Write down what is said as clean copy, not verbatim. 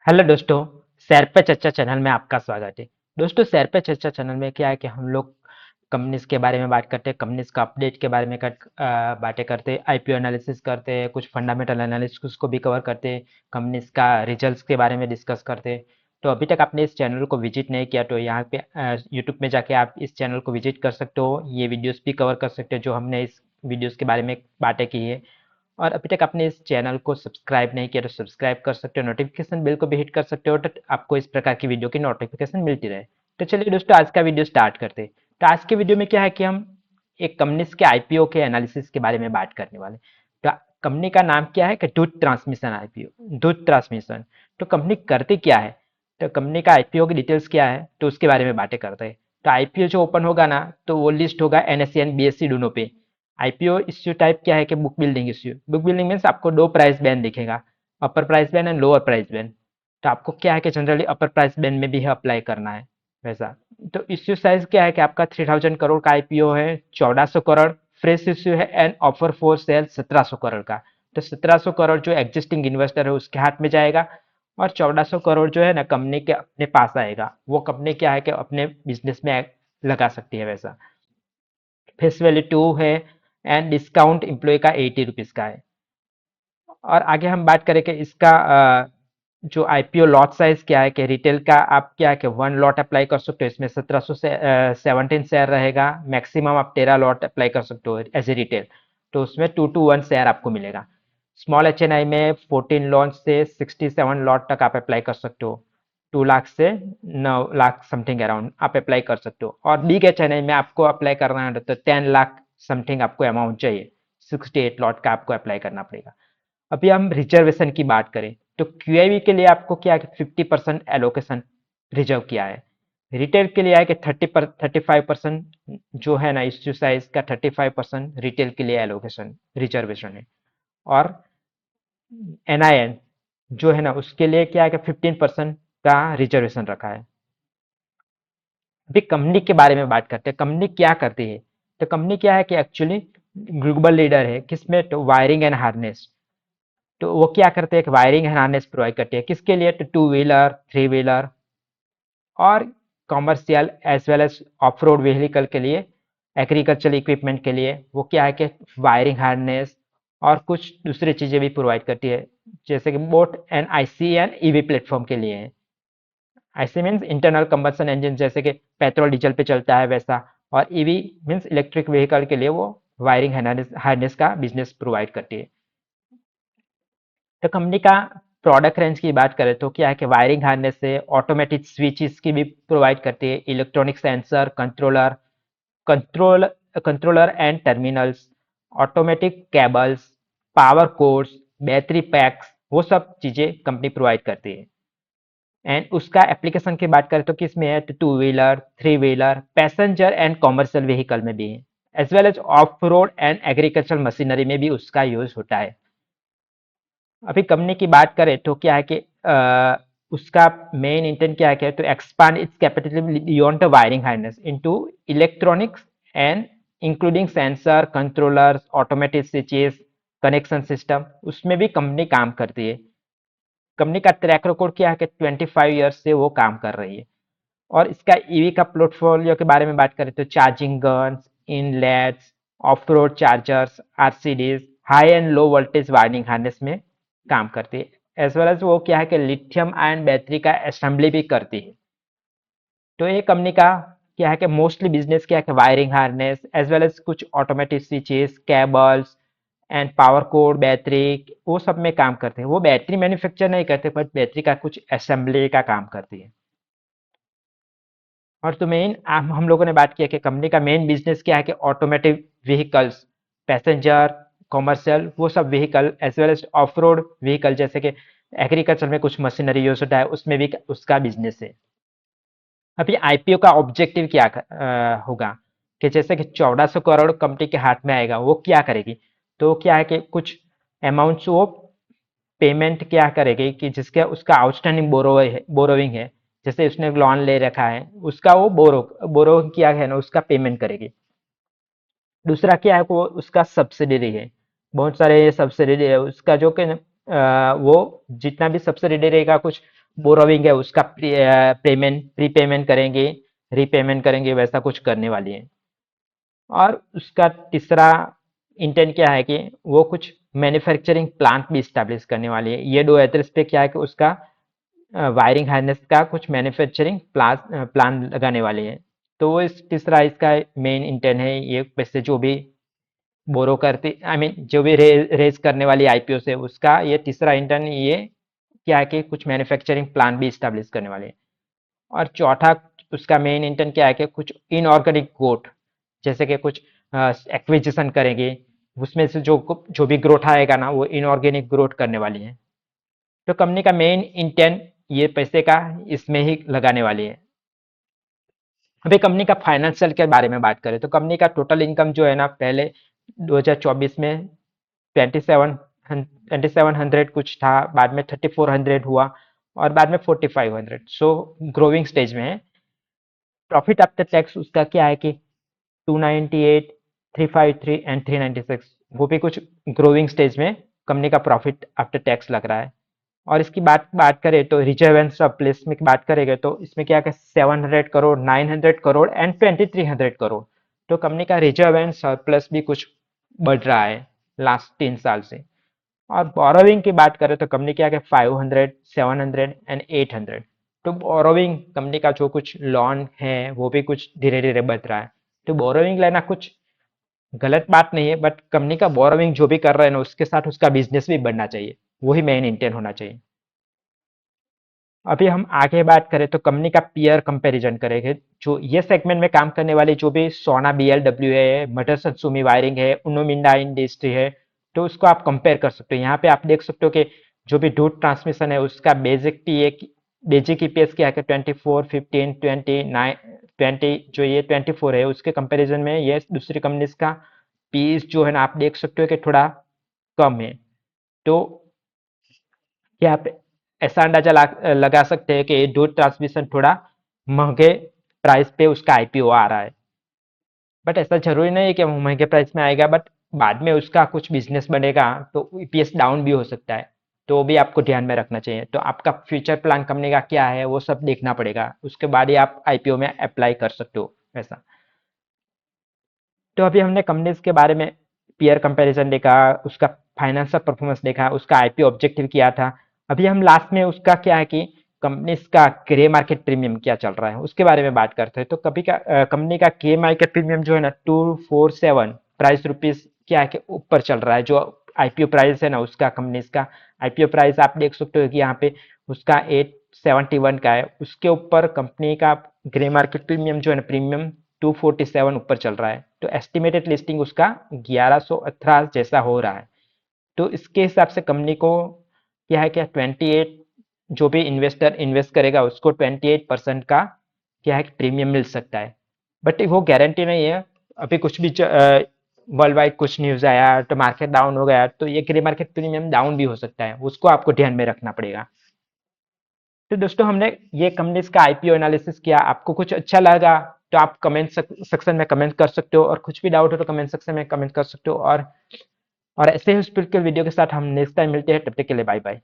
Hello दोस्तों। सैर पे चर्चा चैनल में आपका स्वागत है। दोस्तों, सैर पे चर्चा चैनल में क्या है कि हम लोग कंपनीज के बारे में बात करते हैं, कंपनीज का अपडेट के बारे में बातें करते हैं, आईपीओ एनालिसिस करते हैं, कुछ फंडामेंटल एनालिसिस को भी कवर करते हैं, कंपनीज का रिजल्ट्स के बारे में डिस्कस करते हैं। तो अभी तक आपने इस चैनल को विजिट नहीं किया तो यहाँ पे यूट्यूब में जाके आप इस चैनल को विजिट कर सकते हो। ये वीडियोस भी कवर कर सकते हो जो हमने इस वीडियोस के बारे में बातें की है। और अभी तक आपने इस चैनल को सब्सक्राइब नहीं किया तो सब्सक्राइब कर सकते हो, नोटिफिकेशन बेल को भी हिट कर सकते हो तो आपको इस प्रकार की वीडियो की नोटिफिकेशन मिलती रहे। तो चलिए दोस्तों, आज का वीडियो स्टार्ट करते हैं। तो आज के वीडियो में क्या है कि हम एक कंपनीज के आईपीओ के एनालिसिस के बारे में बात करने वाले। तो कंपनी का नाम क्या है कि दूध ट्रांसमिशन आईपीओ, दूध ट्रांसमिशन। तो कंपनी करती क्या है, तो कंपनी का आईपीओ की डिटेल्स क्या है, तो उसके बारे में बातें करते हैं। तो आईपीओ जो ओपन होगा ना, तो वो लिस्ट होगा एनएससी एंड बीएससी दोनों पे। आईपीओ इश्यू टाइप क्या है कि book building issue. Book building means आपको दो प्राइस बैंड दिखेगा, upper price band and lower price band. तो आपको क्या है कि जनरली अपर प्राइस बैंड में भी अप्लाई करना है वैसा। तो इश्यू साइज क्या है कि आपका 3000 करोड़ का आईपीओ है, 1400 करोड़ फ्रेश इश्यू है and offer for sale 1700 crore का। तो 1700 करोड़ जो एग्जिस्टिंग इन्वेस्टर है उसके हाथ में जाएगा, और 1400 करोड़ जो है ना कंपनी के अपने पास आएगा। वो कंपनी क्या है कि अपने बिजनेस में लगा सकती है वैसा। फेस वैल्यू 2 है एंड डिस्काउंट एम्प्लॉय का 80 रुपीज़ का है। और आगे हम बात करें कि इसका जो आईपीओ लॉट साइज क्या है कि रिटेल का आप क्या है कि 1 लॉट अप्लाई कर सकते हो, इसमें 1717 शेयर रहेगा। मैक्सिमम आप 13 लॉट अप्लाई कर सकते हो एज ए रिटेल, तो उसमें 2 to 1 शेयर आपको मिलेगा। स्मॉल एच एन आई में 14 लॉट से 67 लॉट तक आप अप्लाई कर सकते हो। 2 लाख से 9 लाख समथिंग अराउंड आप अप्लाई कर सकते हो। और बिग एच एन आई में आपको अप्लाई करना है तो 10 लाख समथिंग आपको अमाउंट चाहिए। 68 लॉट का आपको अप्लाई करना पड़ेगा। अभी हम रिजर्वेशन की बात करें तो क्यूआईबी के लिए आपको क्या है कि 50% एलोकेशन रिजर्व किया है। रिटेल के लिए है कि 35% जो है ना इश्यू साइज का 35% रिटेल के लिए एलोकेशन रिजर्वेशन है। और एनआईएन जो है ना उसके लिए क्या है कि 15% का रिजर्वेशन रखा है। अभी कंपनी के बारे में बात करते हैं, कंपनी क्या करती है। तो कंपनी क्या है कि एक्चुअली ग्लोबल लीडर है किसमें, तो वायरिंग एंड हार्नेस। तो वो क्या करते हैं, एक वायरिंग हार्नेस प्रोवाइड करते हैं किसके लिए, तो टू व्हीलर, थ्री व्हीलर और commercial as well as off road vehicle के लिए, एग्रीकल्चर इक्विपमेंट के लिए वो क्या है कि वायरिंग हार्नेस और कुछ दूसरी चीज़ें भी प्रोवाइड करती है, जैसे कि boat and IC and EV platform के लिए है। IC means internal combustion engine, जैसे कि पेट्रोल डीजल पे चलता है वैसा। और ईवी मीन्स इलेक्ट्रिक व्हीकल के लिए वो वायरिंग हार्नेस का बिजनेस प्रोवाइड करती है। तो कंपनी का प्रोडक्ट रेंज की बात करें तो क्या है कि वायरिंग हार्नेस से ऑटोमेटिक स्विचेस की भी प्रोवाइड करती है, electronic sensor, control controller and terminals, automatic cables, power course, battery PACS, वो सब चीज़ें कंपनी प्रोवाइड करती है। एंड उसका एप्लीकेशन की बात करें तो किस में है, तो two wheeler, three wheeler, passenger and commercial vehicle में भी है, as well as off road and agriculture machinery में भी उसका यूज होता है। अभी कंपनी की बात करें तो क्या है कि उसका मेन इंटेंट क्या है तो expand its capacity beyond the wiring harness into electronics and including sensor, controllers, automatic switches, connection system, उसमें भी कंपनी काम करती है। कंपनी का ट्रैक रिकॉर्ड क्या है कि 25 ईयर्स से वो काम कर रही है। और इसका ईवी का पोर्टफोलियो के बारे में बात करें तो charging guns, inlets, off road chargers, RCDs, high and low voltage wiring harness में काम करती है। एज वेल एज वो क्या है कि लिथियम आयन बैटरी का असेंबली भी करती है। तो ये कंपनी का क्या है कि मोस्टली बिजनेस क्या है कि wiring harness as well as कुछ automatic switches, cables and power cord, battery, वो सब में काम करते हैं। वो बैटरी मैन्युफैक्चर नहीं करते बट बैटरी का कुछ असेंबली का काम करती है। और तो मेन हम लोगों ने बात किया कि कंपनी का मेन बिजनेस क्या है कि ऑटोमेटिव व्हीकल्स, पैसेंजर, कॉमर्शियल, वो सब vehicle as well as off road vehicle, जैसे कि एग्रीकल्चर में कुछ मशीनरी यूज होता है उसमें भी उसका बिजनेस है। अभी आईपीओ का ऑब्जेक्टिव क्या होगा कि जैसे कि 1400 करोड़ कंपनी के हाथ में आएगा, वो क्या करेगी, तो क्या है कि कुछ अमाउंट्स वो पेमेंट क्या करेगी कि जिसके उसका आउटस्टैंडिंग बोरोइंग है, जैसे उसने लोन ले रखा है उसका वो बोरो किया है ना उसका पेमेंट करेगी। दूसरा क्या है वो उसका सब्सिडरी है, बहुत सारे सब्सिडरी है उसका जो कि वो जितना भी सब्सिडी रहेगा कुछ बोरोविंग है उसका प्रीपेमेंट करेंगे, रीपेमेंट करेंगे, वैसा कुछ करने वाली है। और उसका तीसरा इंटेंट क्या है कि वो कुछ मैन्युफैक्चरिंग प्लांट भी स्टैब्लिश करने वाली है। ये 2 एड्रेस पे क्या है कि उसका वायरिंग हार्नेस का कुछ मैन्युफैक्चरिंग प्लान लगाने वाली है। तो वो इस तीसरा इसका मेन इंटेंट है, ये पैसे जो भी बोरो करती आई मीन जो भी रेज करने वाली आईपीओ से उसका ये तीसरा इंटेंट ये क्या है कि कुछ मैन्युफैक्चरिंग प्लान भी स्टैब्लिश करने वाले हैं। और चौथा उसका मेन इंटेंट क्या है कि कुछ इनऑर्गेनिक ग्रोथ, जैसे कि कुछ एक्विजिशन करेंगे, उसमें से जो जो भी ग्रोथ आएगा ना वो इनऑर्गेनिक ग्रोथ करने वाली है। तो कंपनी का मेन इंटेंट ये पैसे का इसमें ही लगाने वाली है। अभी कंपनी का फाइनेंशियल के बारे में बात करें तो कंपनी का टोटल इनकम जो है ना पहले 2024 में 2700 कुछ था, बाद में 3400 हुआ और बाद में 4500, सो ग्रोइंग स्टेज में है। प्रॉफिट आफ्टर टैक्स उसका क्या है कि 298, 353 एंड 396, वो भी कुछ ग्रोइंग स्टेज में कंपनी का प्रॉफिट आफ्टर टैक्स लग रहा है। और इसकी बात बात करें तो रिजर्व एंड सरप्लस में बात करेंगे तो इसमें क्या है 700 करोड़, 900 करोड़ एंड 2300 करोड़। तो कंपनी का रिजर्व एंड सरप्लस भी कुछ बढ़ रहा है लास्ट 3 साल से। और बोरोविंग की बात करें तो कंपनी क्या है 500, 700 एंड 800। तो बोरोविंग कंपनी का जो कुछ लोन है वो भी कुछ धीरे धीरे बढ़ रहा है। तो बोरोविंग लेना कुछ गलत बात नहीं है, बट कंपनी का बोरोविंग जो भी कर रहा है ना उसके साथ उसका बिजनेस भी बढ़ना चाहिए, वही मेन इंटेंट होना चाहिए। अभी हम आगे बात करें तो कंपनी का पीयर कंपैरिजन करेंगे। जो ये सेगमेंट में काम करने वाले जो भी सोना बीएलडब्ल्यू है, मदरसन वायरिंग है, उनो मिंडा इंडस्ट्री है, तो उसको आप कंपेयर कर सकते हो। यहाँ पे आप देख सकते हो कि जो भी डूट ट्रांसमिशन है उसका बेसिक ईपीएस क्या है 24, 15, 29, 20, जो ये 24 है उसके कंपैरिजन में ये दूसरी कंपनीज का पीस जो है ना आप देख सकते हो कि थोड़ा कम है। तो क्या आप ऐसा अंदाजा लगा सकते हैं कि डूट ट्रांसमिशन थोड़ा महंगे प्राइस पे उसका आईपीओ आ रहा है। बट ऐसा जरूरी नहीं है कि वो महंगे प्राइस में आएगा, बट बाद में उसका कुछ बिजनेस बनेगा तो ईपीएस डाउन भी हो सकता है। तो वो भी आपको ध्यान में रखना चाहिए। तो आपका फ्यूचर प्लान कंपनी का क्या है वो सब देखना पड़ेगा, उसके बाद ही आप आईपीओ में अप्लाई कर सकते हो ऐसा। तो अभी हमने कंपनीज के बारे में पीयर कंपैरिजन देखा, उसका फाइनेंशियल परफॉर्मेंस देखा, उसका आईपीओ ऑब्जेक्टिव किया था। अभी हम लास्ट में उसका क्या है कि कंपनीज का ग्रे मार्केट प्रीमियम क्या चल रहा है उसके बारे में बात करते हैं। तो कभी का कंपनी का ग्रे मार्केट प्रीमियम जो है ना 247 प्राइस रुपीज क्या है कि ऊपर चल रहा है। जो आईपीओ प्राइस है ना उसका कंपनीज का आईपीओ प्राइस आप देख सकते हो कि यहाँ पे उसका 871 का है, उसके ऊपर कंपनी का ग्रे मार्केट प्रीमियम जो है ना प्रीमियम 247 ऊपर चल रहा है। तो एस्टिमेटेड लिस्टिंग उसका 1118 जैसा हो रहा है। तो इसके हिसाब से कंपनी को क्या है क्या 28, जो भी इन्वेस्टर इन्वेस्ट करेगा उसको 28% का क्या है प्रीमियम मिल सकता है। बट वो गारंटी नहीं है। अभी कुछ भी वर्ल्ड वाइड कुछ न्यूज आया तो मार्केट डाउन हो गया तो ये ग्रे मार्केट प्रीमियम डाउन भी हो सकता है, उसको आपको ध्यान में रखना पड़ेगा। तो दोस्तों हमने ये कंपनीज का आईपीओ एनालिसिस किया, आपको कुछ अच्छा लगा तो आप कमेंट सेक्शन में कमेंट कर सकते हो, और कुछ भी डाउट हो तो कमेंट सेक्शन में कमेंट कर सकते हो। और ऐसे ही स्पिरिचुअल वीडियो के साथ हम नेक्स्ट टाइम मिलते हैं, तब तक के लिए बाय बाय।